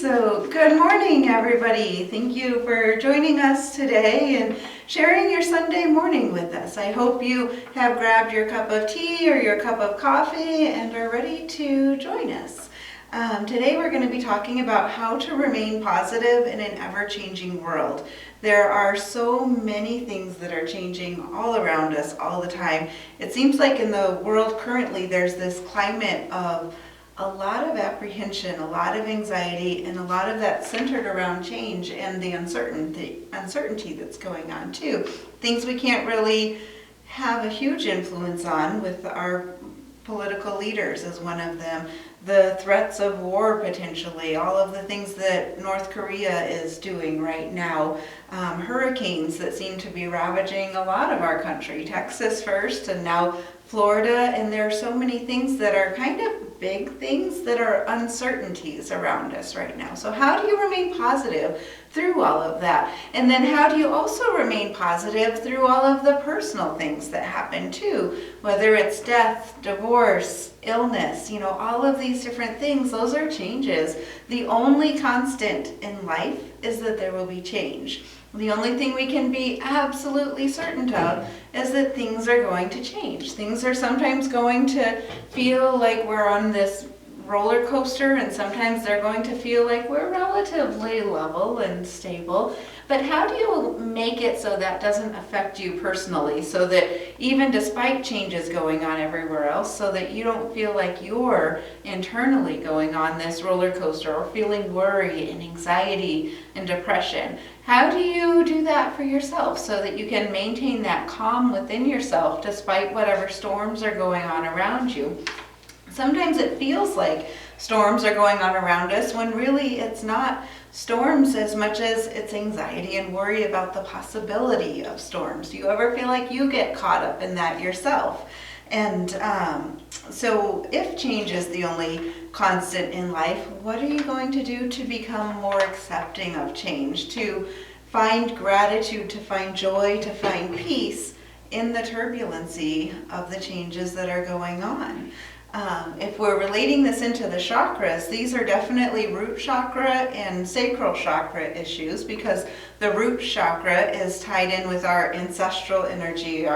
So good morning, everybody. Thank you for joining us today and sharing your Sunday morning with us. I hope you have grabbed your cup of tea or your cup of coffee and are ready to join us. Today we're going to be talking about how to remain positive in an ever-changing world. There are so many things that are changing all around us all the time. It seems like in the world currently there's this climate of a lot of apprehension, a lot of anxiety, and a lot of that centered around change and the uncertainty that's going on too. Things we can't really have a huge influence on with our political leaders is one of them. The threats of war potentially, all of the things that North Korea is doing right now, hurricanes that seem to be ravaging a lot of our country, Texas first and now Florida, and there are so many things that are kind of big things that are uncertainties around us right now. So how do you remain positive through all of that? And then how do you also remain positive through all of the personal things that happen too? Whether it's death, divorce, illness, all of these different things, those are changes. The only constant in life is that there will be change. The only thing we can be absolutely certain of is that things are going to change. Things are sometimes going to feel like we're on this roller coaster, and sometimes they're going to feel like we're relatively level and stable. But how do you make it so that doesn't affect you personally, so that even despite changes going on everywhere else, so that you don't feel like you're internally going on this roller coaster or feeling worry and anxiety and depression? How do you do that for yourself so that you can maintain that calm within yourself despite whatever storms are going on around you? Sometimes it feels like storms are going on around us when really it's not storms as much as it's anxiety and worry about the possibility of storms. Do you ever feel like you get caught up in that yourself? And so if change is the only constant in life, what are you going to do to become more accepting of change, to find gratitude, to find joy, to find peace in the turbulency of the changes that are going on? If we're relating this into the chakras, these are definitely root chakra and sacral chakra issues, because the root chakra is tied in with our ancestral energy,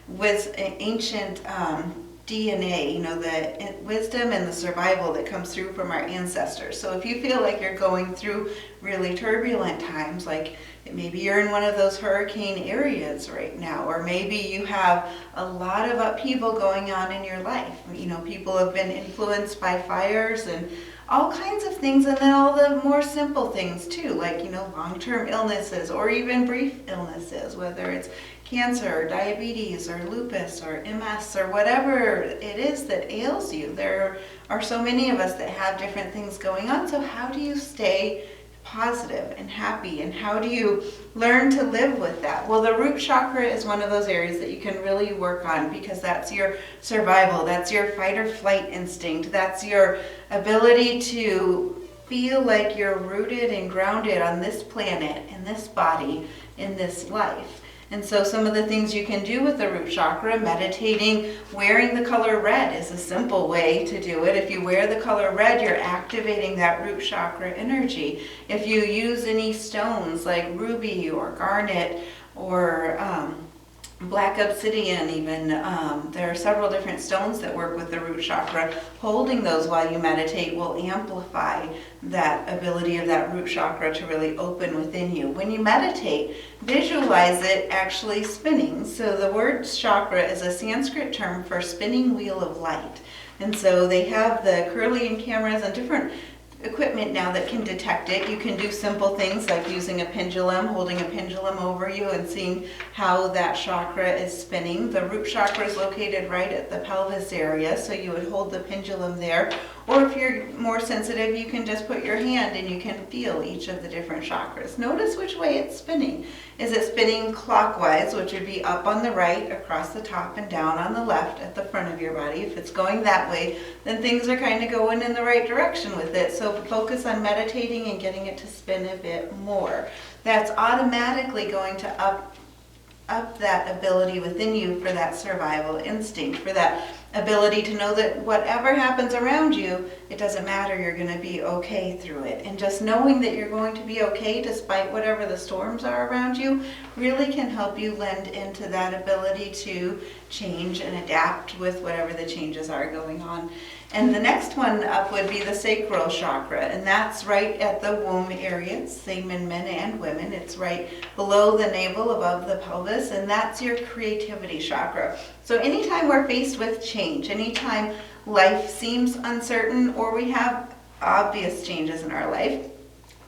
with ancient DNA, the wisdom and the survival that comes through from our ancestors. So if you feel like you're going through really turbulent times, like maybe you're in one of those hurricane areas right now, or maybe you have a lot of upheaval going on in your life. People have been influenced by fires and all kinds of things, and then all the more simple things too, like long-term illnesses or even brief illnesses, whether it's cancer or diabetes or lupus or MS or whatever it is that ails you. There are so many of us that have different things going on. So how do you stay positive and happy, and how do you learn to live with that? Well, the root chakra is one of those areas that you can really work on, because that's your survival, that's your fight or flight instinct, that's your ability to feel like you're rooted and grounded on this planet, in this body, in this life. And so some of the things you can do with the root chakra, meditating, wearing the color red is a simple way to do it. If you wear the color red, you're activating that root chakra energy. If you use any stones like ruby or garnet or black obsidian even, there are several different stones that work with the root chakra. Holding those while you meditate will amplify that ability of that root chakra to really open within you. When you meditate, visualize it actually spinning. So the word chakra is a Sanskrit term for spinning wheel of light. And so they have the Kirlian cameras and different equipment now that can detect it. You can do simple things like using a pendulum, holding a pendulum over you and seeing how that chakra is spinning. The root chakra is located right at the pelvis area, so you would hold the pendulum there. Or if you're more sensitive, you can just put your hand and you can feel each of the different chakras. Notice which way it's spinning. Is it spinning clockwise, which would be up on the right, across the top, and down on the left at the front of your body? If it's going that way, then things are kind of going in the right direction with it. So focus on meditating and getting it to spin a bit more. That's automatically going to up that ability within you for that survival instinct, for that ability to know that whatever happens around you, it doesn't matter, you're going to be okay through it. And just knowing that you're going to be okay despite whatever the storms are around you really can help you lend into that ability to change and adapt with whatever the changes are going on. And the next one up would be the sacral chakra, and that's right at the womb area. It's same in men and women. It's right below the navel, above the pelvis, and that's your creativity chakra. So anytime we're faced with change, anytime life seems uncertain or we have obvious changes in our life,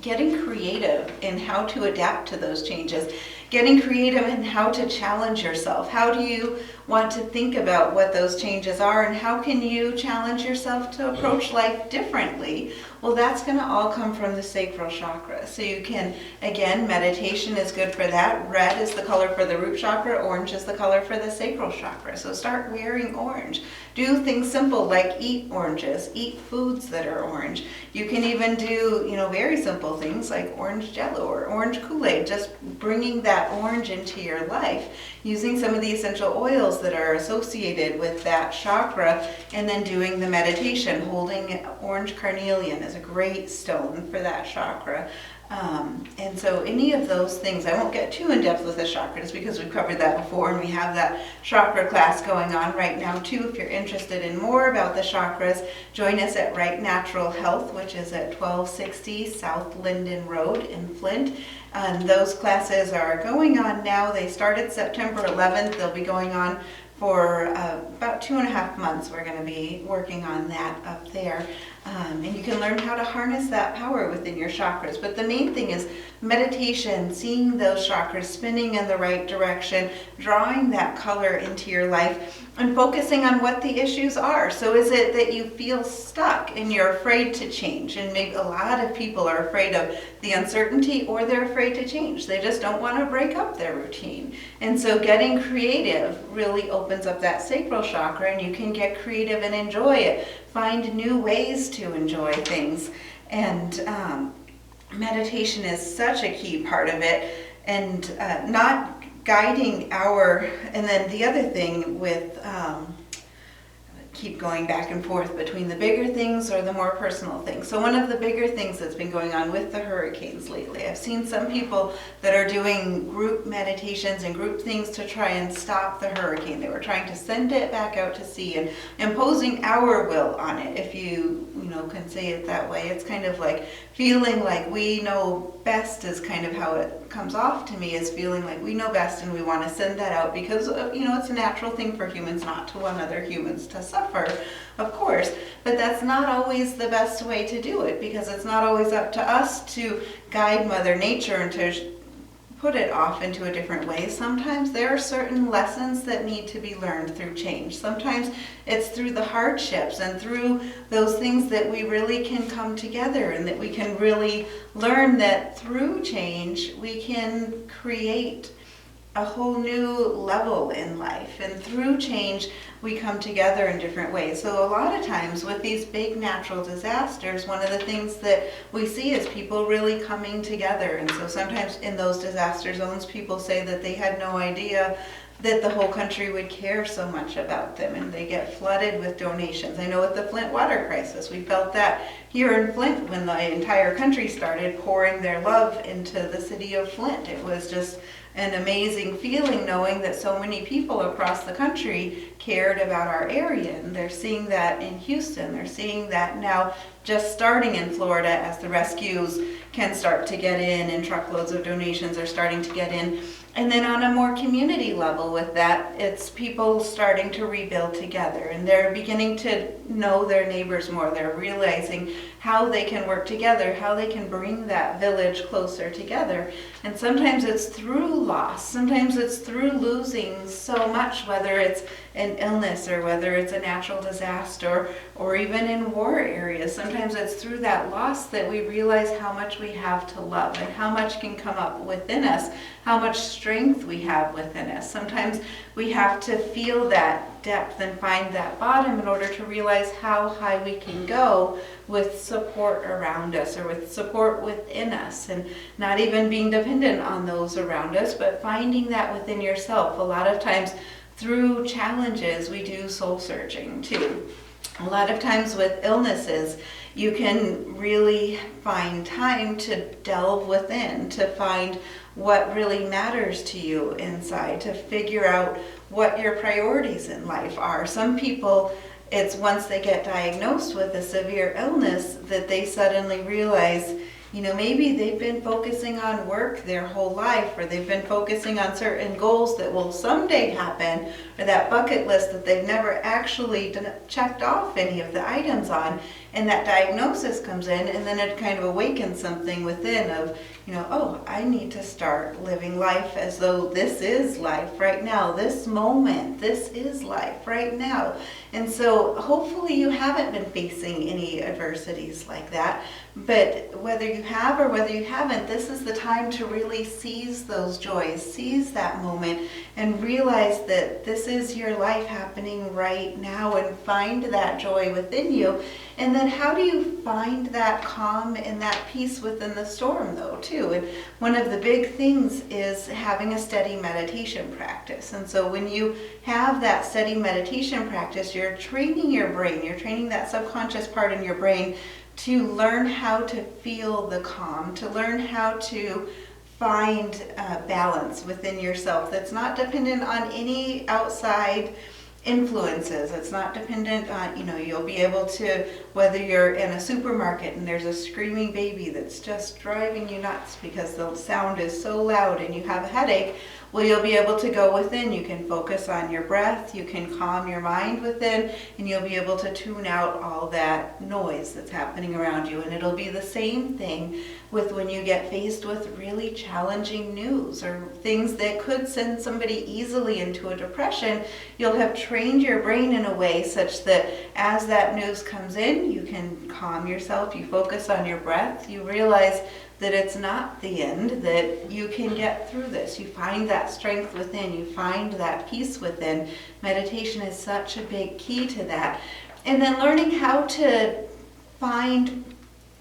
getting creative in how to adapt to those changes, getting creative in how to challenge yourself. How do you want to think about what those changes are, and how can you challenge yourself to approach life differently? Well, that's going to all come from the sacral chakra. So you can, again, meditation is good for that. Red is the color for the root chakra, orange is the color for the sacral chakra. So start wearing orange. Do things simple like eat oranges, eat foods that are orange. You can even do, very simple things like orange jello or orange Kool-Aid, just bringing that orange into your life, using some of the essential oils that are associated with that chakra, and then doing the meditation. Holding orange carnelian is a great stone for that chakra. And so any of those things, I won't get too in depth with the chakras because we've covered that before, and we have that chakra class going on right now too. If you're interested in more about the chakras, join us at Right Natural Health, which is at 1260 South Linden Road in Flint. And those classes are going on now. They started September 11th. They'll be going on for about 2.5 months. We're going to be working on that up there. And you can learn how to harness that power within your chakras. But the main thing is meditation, seeing those chakras spinning in the right direction, drawing that color into your life, and focusing on what the issues are. So is it that you feel stuck and you're afraid to change? And maybe a lot of people are afraid of the uncertainty, or they're afraid to change. They just don't want to break up their routine. And so getting creative really opens up that sacral chakra, and you can get creative and enjoy it. Find new ways to enjoy things. And meditation is such a key part of it, and not guiding and then the other thing with, keep going back and forth between the bigger things or the more personal things. So one of the bigger things that's been going on with the hurricanes lately, I've seen some people that are doing group meditations and group things to try and stop the hurricane. They were trying to send it back out to sea and imposing our will on it, if you can say it that way. It's kind of like feeling like we know best is kind of how it comes off to me, is feeling like we know best and we want to send that out because, it's a natural thing for humans not to want other humans to suffer, of course. But that's not always the best way to do it, because it's not always up to us to guide Mother Nature and to put it off into a different way. Sometimes there are certain lessons that need to be learned through change. Sometimes it's through the hardships and through those things that we really can come together, and that we can really learn that through change we can create a whole new level in life. And through change we come together in different ways. So a lot of times with these big natural disasters, one of the things that we see is people really coming together. And so sometimes in those disaster zones, people say that they had no idea that the whole country would care so much about them, and they get flooded with donations. I know with the Flint water crisis, we felt that here in Flint when the entire country started pouring their love into the city of Flint. It was just an amazing feeling knowing that so many people across the country cared about our area. And they're seeing that in Houston. They're seeing that now just starting in Florida as the rescues can start to get in and truckloads of donations are starting to get in. And then on a more community level with that, it's people starting to rebuild together, and they're beginning to know their neighbors more. They're realizing how they can work together, how they can bring that village closer together. And sometimes it's through loss. Sometimes it's through losing so much, whether it's an illness or whether it's a natural disaster or even in war areas. Sometimes it's through that loss that we realize how much we have to love and how much can come up within us, how much strength we have within us. Sometimes we have to feel that depth and find that bottom in order to realize how high we can go with support around us or with support within us, and not even being dependent on those around us, but finding that within yourself. A lot of times through challenges, we do soul searching too. A lot of times with illnesses, you can really find time to delve within, to find what really matters to you inside, to figure out what your priorities in life are. Some people, it's once they get diagnosed with a severe illness that they suddenly realize, maybe they've been focusing on work their whole life, or they've been focusing on certain goals that will someday happen, or that bucket list that they've never actually checked off any of the items on. And that diagnosis comes in, and then it kind of awakens something within of, oh, I need to start living life as though this is life right now. This moment, this is life right now. And so hopefully you haven't been facing any adversities like that. But whether you have or whether you haven't, this is the time to really seize those joys, seize that moment, and realize that this is your life happening right now, and find that joy within you. And then how do you find that calm and that peace within the storm, though, too? And one of the big things is having a steady meditation practice. And so when you have that steady meditation practice, you're training your brain, you're training that subconscious part in your brain to learn how to feel the calm, to learn how to find balance within yourself that's not dependent on any outside influences. It's not dependent on, you'll be able to, whether you're in a supermarket and there's a screaming baby that's just driving you nuts because the sound is so loud and you have a headache, well, you'll be able to go within. You can focus on your breath, you can calm your mind within, and you'll be able to tune out all that noise that's happening around you. And it'll be the same thing with when you get faced with really challenging news or things that could send somebody easily into a depression. You'll have trained your brain in a way such that as that news comes in, you can calm yourself, you focus on your breath, you realize that it's not the end, that you can get through this. You find that strength within, you find that peace within. Meditation is such a big key to that. And then learning how to find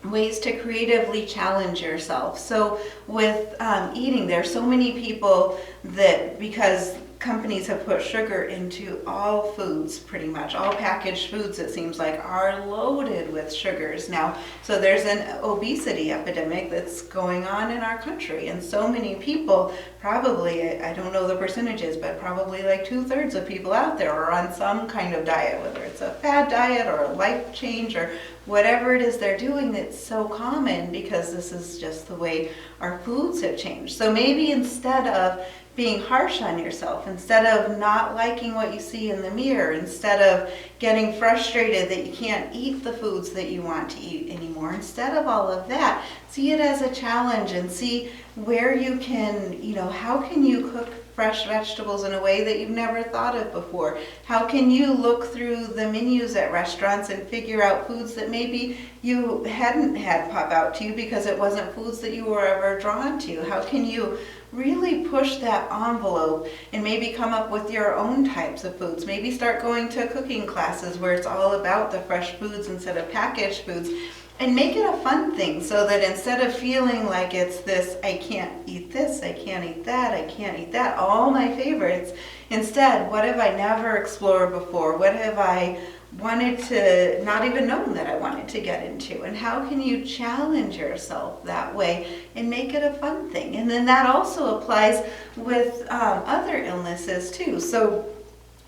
ways to creatively challenge yourself. So with eating, there's so many people that, because companies have put sugar into all foods, pretty much all packaged foods, it seems like, are loaded with sugars now. So there's an obesity epidemic that's going on in our country, and so many people, probably, I don't know the percentages, but probably like 2/3 of people out there are on some kind of diet, whether it's a fad diet or a life change or whatever it is they're doing. That's so common because this is just the way our foods have changed. So maybe instead of being harsh on yourself, instead of not liking what you see in the mirror, instead of getting frustrated that you can't eat the foods that you want to eat anymore, instead of all of that, see it as a challenge and see where you can, how can you cook fresh vegetables in a way that you've never thought of before? How can you look through the menus at restaurants and figure out foods that maybe you hadn't had pop out to you because it wasn't foods that you were ever drawn to? How can you really push that envelope and maybe come up with your own types of foods? Maybe start going to cooking classes where it's all about the fresh foods instead of packaged foods. And make it a fun thing so that instead of feeling like it's this, I can't eat this, I can't eat that, I can't eat that, all my favorites. Instead, what have I never explored before? What have I wanted to, not even known that I wanted to get into? And how can you challenge yourself that way and make it a fun thing? And then that also applies with other illnesses too. So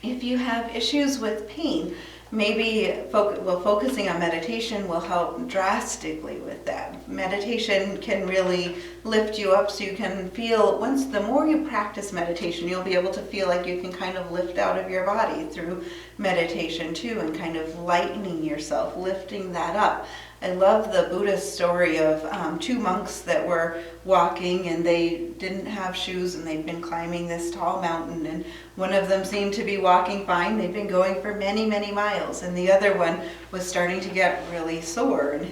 if you have issues with pain, maybe focusing on meditation will help drastically with that. Meditation can really lift you up so you can feel, the more you practice meditation, you'll be able to feel like you can kind of lift out of your body through meditation too, and kind of lightening yourself, lifting that up. I love the Buddhist story of two monks that were walking, and they didn't have shoes, and they'd been climbing this tall mountain, and one of them seemed to be walking fine. They'd been going for many, many miles, and the other one was starting to get really sore, and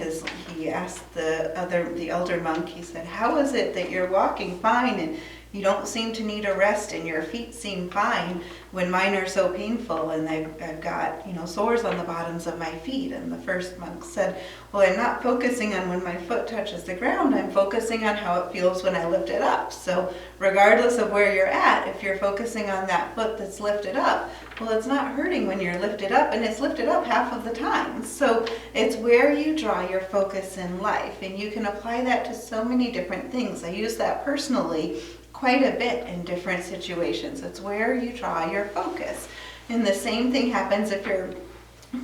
he asked the elder monk, he said, "How is it that you're walking fine and you don't seem to need a rest, and your feet seem fine when mine are so painful, and I've got, sores on the bottoms of my feet?" And the first monk said, "Well, I'm not focusing on when my foot touches the ground. I'm focusing on how it feels when I lift it up. So regardless of where you're at, if you're focusing on that foot that's lifted up, well, it's not hurting when you're lifted up, and it's lifted up half of the time." So it's where you draw your focus in life, and you can apply that to so many different things. I use that personally quite a bit in different situations. It's where you draw your focus. And the same thing happens if you're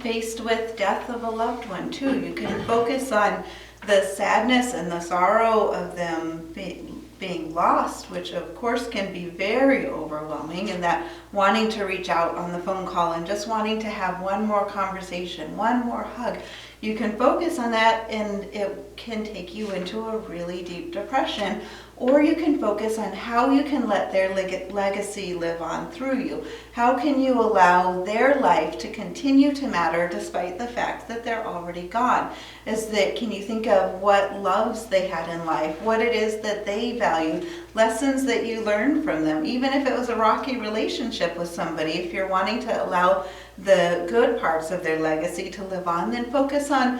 faced with death of a loved one too. You can focus on the sadness and the sorrow of them being lost, which of course can be very overwhelming, and that wanting to reach out on the phone call and just wanting to have one more conversation, one more hug. You can focus on that, and it can take you into a really deep depression. Or you can focus on how you can let their legacy live on through you. How can you allow their life to continue to matter despite the fact that they're already gone? Can you think of what loves they had in life, what it is that they valued, lessons that you learned from them, even if it was a rocky relationship with somebody. If you're wanting to allow the good parts of their legacy to live on, then focus on,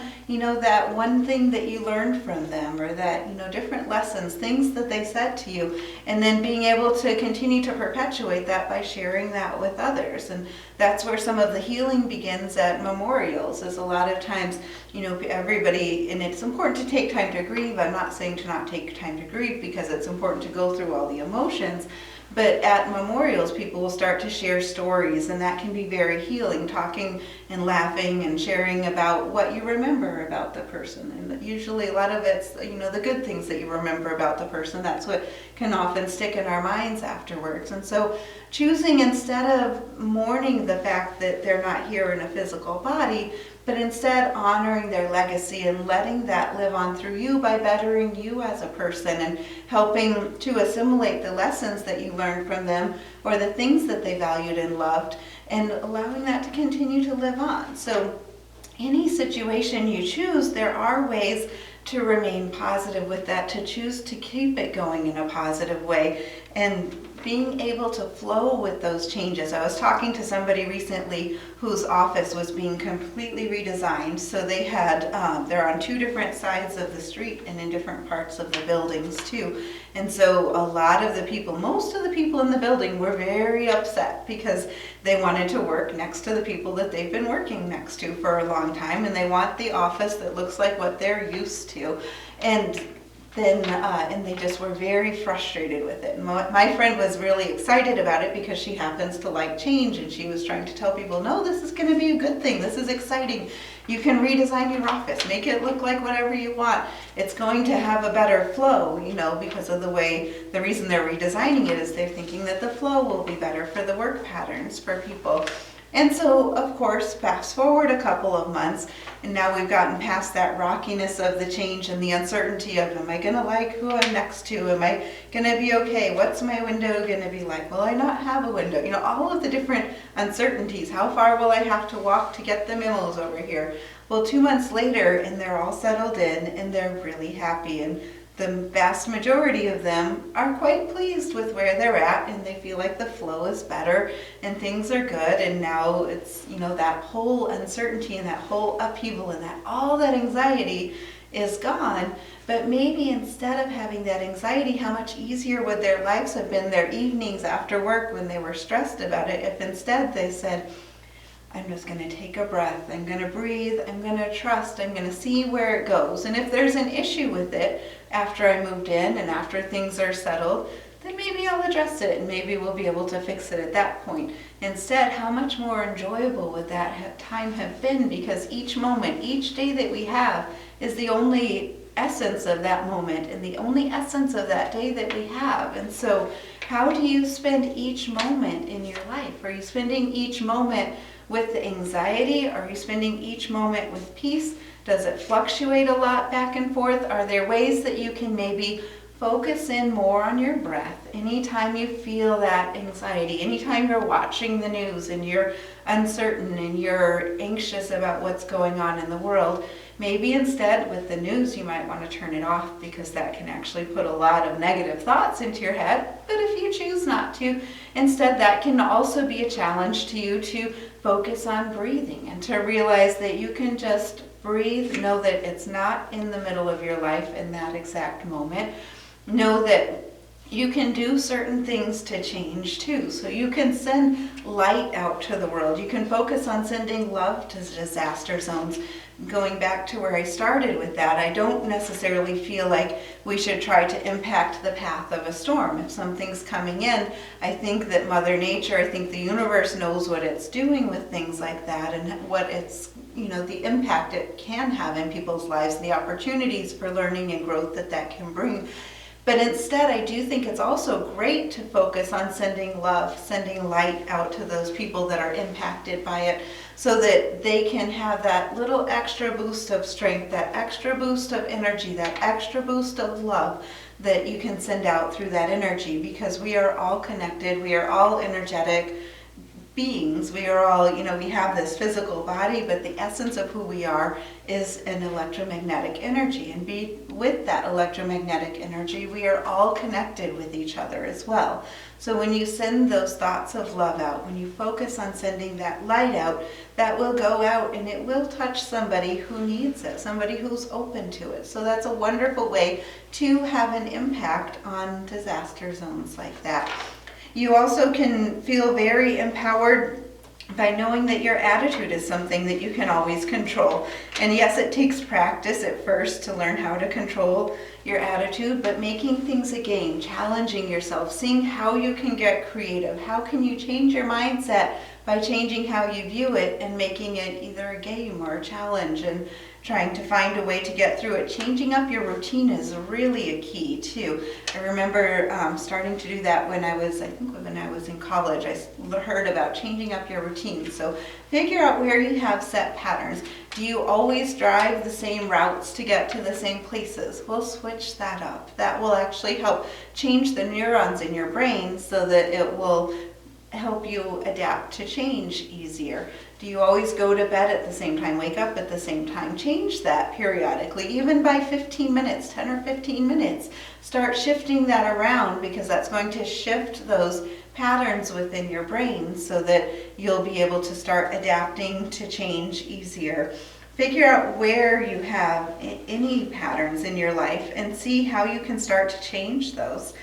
that one thing that you learned from them, or that, different lessons, things that they said to you, and then being able to continue to perpetuate that by sharing that with others. And that's where some of the healing begins at memorials, is a lot of times, everybody, and it's important to take time to grieve. I'm not saying to not take time to grieve, because it's important to go through all the emotions. But at memorials, people will start to share stories, and that can be very healing, talking and laughing and sharing about what you remember about the person. And usually a lot of it's, the good things that you remember about the person. That's what can often stick in our minds afterwards. And so choosing, instead of mourning the fact that they're not here in a physical body, but instead honoring their legacy and letting that live on through you by bettering you as a person and helping to assimilate the lessons that you learned from them, or the things that they valued and loved, and allowing that to continue to live on. So any situation you choose, there are ways to remain positive with that, to choose to keep it going in a positive way, and being able to flow with those changes. I was talking to somebody recently whose office was being completely redesigned. So they had, they're on two different sides of the street and in different parts of the buildings too. And so a lot of the people, most of the people in the building were very upset, because they wanted to work next to the people that they've been working next to for a long time, and they want the office that looks like what they're used to. And they just were very frustrated with it. And my friend was really excited about it, because she happens to like change, and she was trying to tell people, no, this is going to be a good thing. This is exciting. You can redesign your office, make it look like whatever you want. It's going to have a better flow, because of the reason they're redesigning it is they're thinking that the flow will be better for the work patterns for people. And so, of course, fast forward a couple of months, and now we've gotten past that rockiness of the change and the uncertainty of, am I going to like who I'm next to? Am I going to be okay? What's my window going to be like? Will I not have a window? All of the different uncertainties. How far will I have to walk to get the memos over here? Well, 2 months later, and they're all settled in, and they're really happy. And the vast majority of them are quite pleased with where they're at, and they feel like the flow is better and things are good. And now it's, that whole uncertainty and that whole upheaval and that all that anxiety is gone. But maybe instead of having that anxiety, how much easier would their lives have been, their evenings after work when they were stressed about it, if instead they said, I'm just going to take a breath, I'm going to breathe, I'm going to trust, I'm going to see where it goes. And if there's an issue with it after I moved in and after things are settled, then maybe I'll address it, and maybe we'll be able to fix it at that point. Instead, how much more enjoyable would that time have been? Because each moment, each day that we have is the only essence of that moment and the only essence of that day that we have. And so how do you spend each moment in your life? Are you spending each moment with the anxiety? Are you spending each moment with peace? Does it fluctuate a lot back and forth? Are there ways that you can maybe focus in more on your breath anytime you feel that anxiety, anytime you're watching the news and you're uncertain and you're anxious about what's going on in the world? Maybe instead with the news you might want to turn it off, because that can actually put a lot of negative thoughts into your head. But if you choose not to, instead that can also be a challenge to you to focus on breathing and to realize that you can just breathe. Know that it's not in the middle of your life in that exact moment. Know that you can do certain things to change too. So you can send light out to the world. You can focus on sending love to disaster zones. Going back to where I started with that, I don't necessarily feel like we should try to impact the path of a storm. If something's coming in, I think that Mother Nature, I think the universe knows what it's doing with things like that, and what it's, the impact it can have in people's lives, and the opportunities for learning and growth that can bring. But instead, I do think it's also great to focus on sending love, sending light out to those people that are impacted by it, so that they can have that little extra boost of strength, that extra boost of energy, that extra boost of love that you can send out through that energy. Because we are all connected, we are all energetic beings. We are all, we have this physical body, but the essence of who we are is an electromagnetic energy. And with that electromagnetic energy, we are all connected with each other as well. So when you send those thoughts of love out, when you focus on sending that light out, that will go out and it will touch somebody who needs it, somebody who's open to it. So that's a wonderful way to have an impact on disaster zones like that. You also can feel very empowered by knowing that your attitude is something that you can always control. And yes, it takes practice at first to learn how to control your attitude, but making things a game, challenging yourself, seeing how you can get creative. How can you change your mindset by changing how you view it and making it either a game or a challenge, and trying to find a way to get through it. Changing up your routine is really a key too. I remember starting to do that when I was in college. I heard about changing up your routine. So figure out where you have set patterns. Do you always drive the same routes to get to the same places? We'll switch that up. That will actually help change the neurons in your brain so that it will help you adapt to change easier. Do you always go to bed at the same time, wake up at the same time? Change that periodically, even by 15 minutes, 10 or 15 minutes. Start shifting that around, because that's going to shift those patterns within your brain so that you'll be able to start adapting to change easier. Figure out where you have any patterns in your life and see how you can start to change those.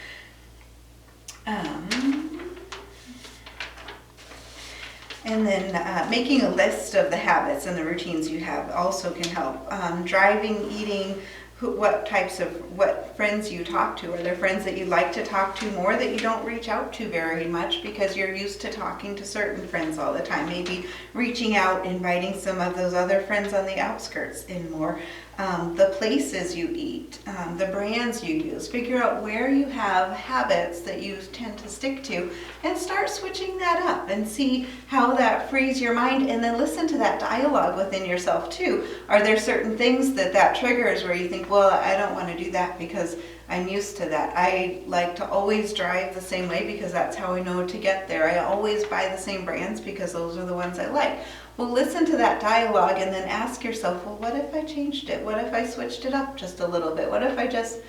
And then making a list of the habits and the routines you have also can help. Driving, eating, what friends you talk to. Are there friends that you like to talk to more that you don't reach out to very much because you're used to talking to certain friends all the time? Maybe reaching out, inviting some of those other friends on the outskirts in more. The places you eat, the brands you use. Figure out where you have habits that you tend to stick to and start switching that up and see how that frees your mind, and then listen to that dialogue within yourself too. Are there certain things that triggers where you think, well, I don't want to do that because I'm used to that. I like to always drive the same way because that's how I know to get there. I always buy the same brands because those are the ones I like. Well, listen to that dialogue and then ask yourself, well, what if I changed it? What if I switched it up just a little bit? What if I just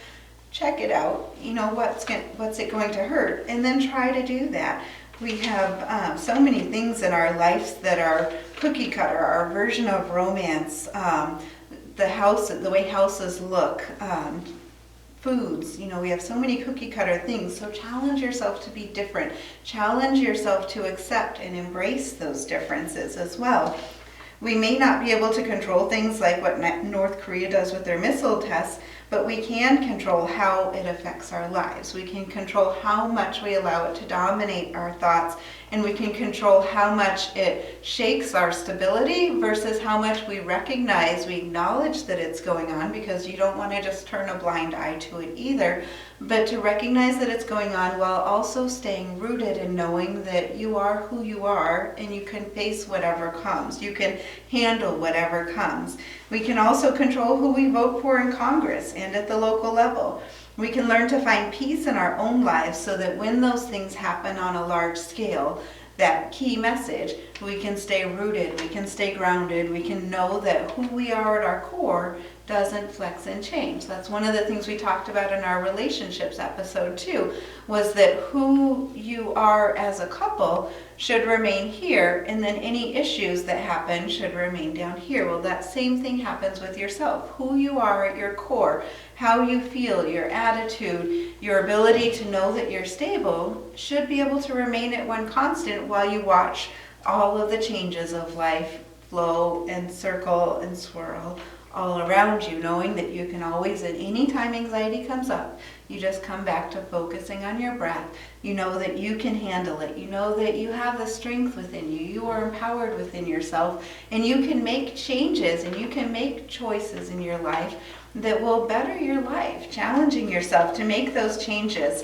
check it out? What's it going to hurt? And then try to do that. We have so many things in our lives that are cookie cutter, our version of romance, the way houses look, foods. We have so many cookie cutter things. So challenge yourself to be different. Challenge yourself to accept and embrace those differences as well. We may not be able to control things like what North Korea does with their missile tests, but we can control how it affects our lives. We can control how much we allow it to dominate our thoughts, and we can control how much it shakes our stability versus how much we acknowledge that it's going on, because you don't want to just turn a blind eye to it either, but to recognize that it's going on while also staying rooted in knowing that you are who you are and you can face whatever comes. You can handle whatever comes. We can also control who we vote for in Congress and at the local level. We can learn to find peace in our own lives so that when those things happen on a large scale, that key message, we can stay rooted, we can stay grounded, we can know that who we are at our core doesn't flex and change. That's one of the things we talked about in our relationships episode too, was that who you are as a couple should remain here, and then any issues that happen should remain down here. Well, that same thing happens with yourself. Who you are at your core, how you feel, your attitude, your ability to know that you're stable should be able to remain at one constant while you watch all of the changes of life flow and circle and swirl all around you, knowing that you can always, at any time anxiety comes up, you just come back to focusing on your breath. You know that you can handle it. You know that you have the strength within you. You are empowered within yourself, and you can make changes and you can make choices in your life that will better your life, challenging yourself to make those changes,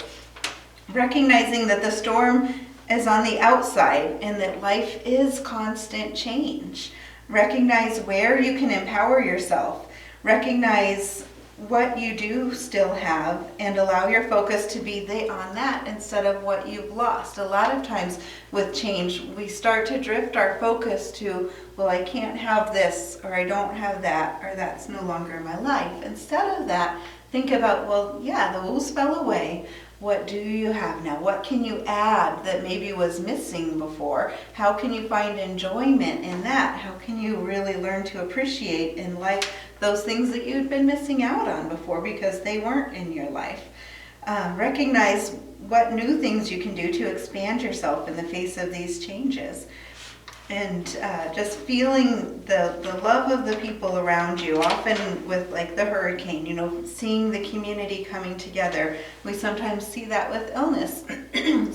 recognizing that the storm is on the outside and that life is constant change. Recognize where you can empower yourself. Recognize what you do still have and allow your focus to be on that instead of what you've lost. A lot of times with change, we start to drift our focus to, well, I can't have this, or I don't have that, or that's no longer my life. Instead of that, think about, well, yeah, those fell away. What do you have now? What can you add that maybe was missing before? How can you find enjoyment in that? How can you really learn to appreciate and like those things that you'd been missing out on before because they weren't in your life? Recognize what new things you can do to expand yourself in the face of these changes. And just feeling the love of the people around you, often with like the hurricane, seeing the community coming together. We sometimes see that with illness.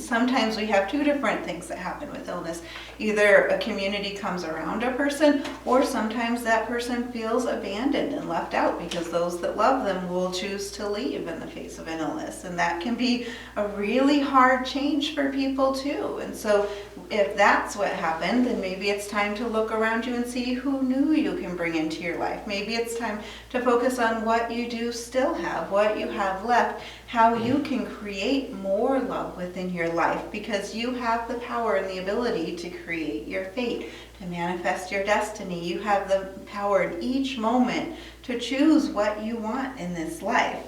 Sometimes we have two different things that happen with illness. Either a community comes around a person, or sometimes that person feels abandoned and left out because those that love them will choose to leave in the face of an illness. And that can be a really hard change for people too. And so if that's what happened, then maybe it's time to look around you and see who new you can bring into your life. Maybe it's time to focus on what you do still have, what you have left, how you can create more love within your life, because you have the power and the ability to create your fate, to manifest your destiny. You have the power in each moment to choose what you want in this life.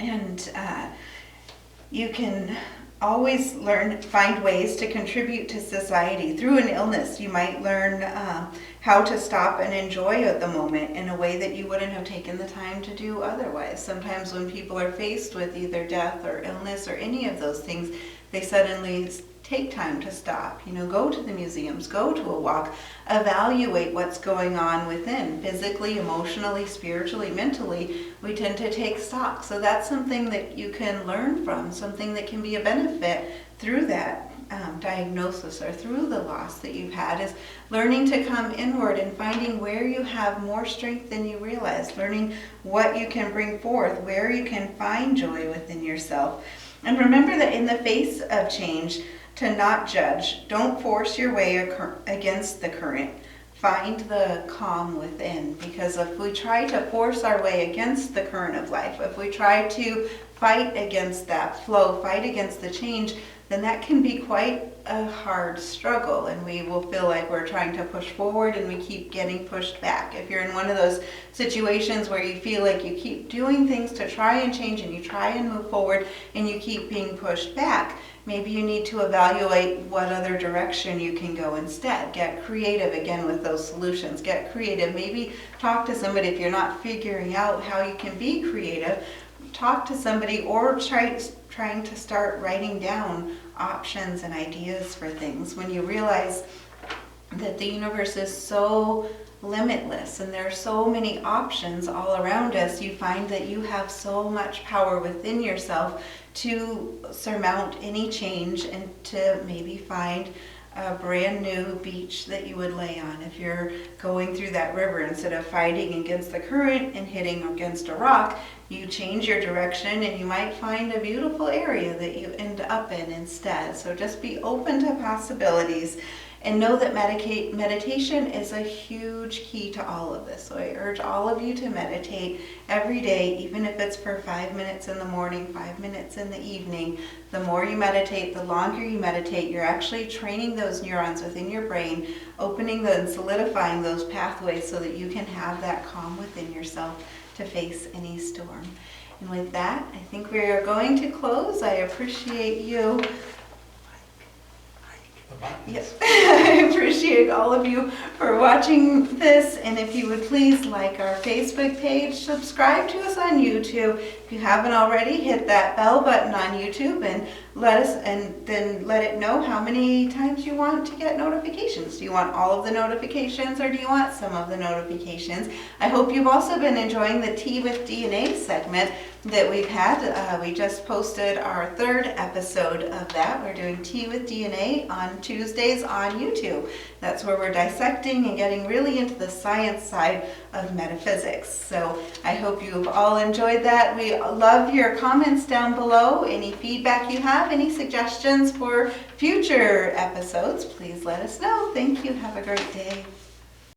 And you can always find ways to contribute to society. Through an illness, you might learn how to stop and enjoy at the moment in a way that you wouldn't have taken the time to do otherwise. Sometimes when people are faced with either death or illness or any of those things, they suddenly take time to stop. Go to the museums, go to a walk, evaluate what's going on within, physically, emotionally, spiritually, mentally. We tend to take stock. So that's something that you can learn from, something that can be a benefit through that diagnosis or through the loss that you've had, is learning to come inward and finding where you have more strength than you realize, learning what you can bring forth, where you can find joy within yourself. And remember that in the face of change, to not judge. Don't force your way against the current. Find the calm within, because if we try to force our way against the current of life, if we try to fight against that flow, fight against the change, then that can be quite a hard struggle, and we will feel like we're trying to push forward and we keep getting pushed back. If you're in one of those situations where you feel like you keep doing things to try and change and you try and move forward and you keep being pushed back, maybe you need to evaluate what other direction you can go instead. Get creative again with those solutions. Get creative. Maybe talk to somebody if you're not figuring out how you can be creative. Talk to somebody, or trying to start writing down options and ideas for things. When you realize that the universe is so limitless and there are so many options all around us, you find that you have so much power within yourself to surmount any change and to maybe find a brand new beach that you would lay on. If you're going through that river, instead of fighting against the current and hitting against a rock, you change your direction and you might find a beautiful area that you end up in instead. So just be open to possibilities And know that meditation is a huge key to all of this. So I urge all of you to meditate every day, even if it's for 5 minutes in the morning, 5 minutes in the evening. The more you meditate, the longer you meditate, you're actually training those neurons within your brain, opening and solidifying those pathways so that you can have that calm within yourself to face any storm. And with that, I think we are going to close. I appreciate you. Yes, I appreciate all of you for watching this, and if you would please like our Facebook page, subscribe to us on YouTube. If you haven't already, hit that bell button on YouTube and then let it know how many times you want to get notifications. Do you want all of the notifications or do you want some of the notifications? I hope you've also been enjoying the Tea with DNA segment that we've had. We just posted our 3rd episode of that. We're doing Tea with DNA on Tuesdays on YouTube. That's where we're dissecting and getting really into the science side of metaphysics. So I hope you've all enjoyed that. We love your comments down below. Any feedback you have, any suggestions for future episodes, please let us know. Thank you. Have a great day.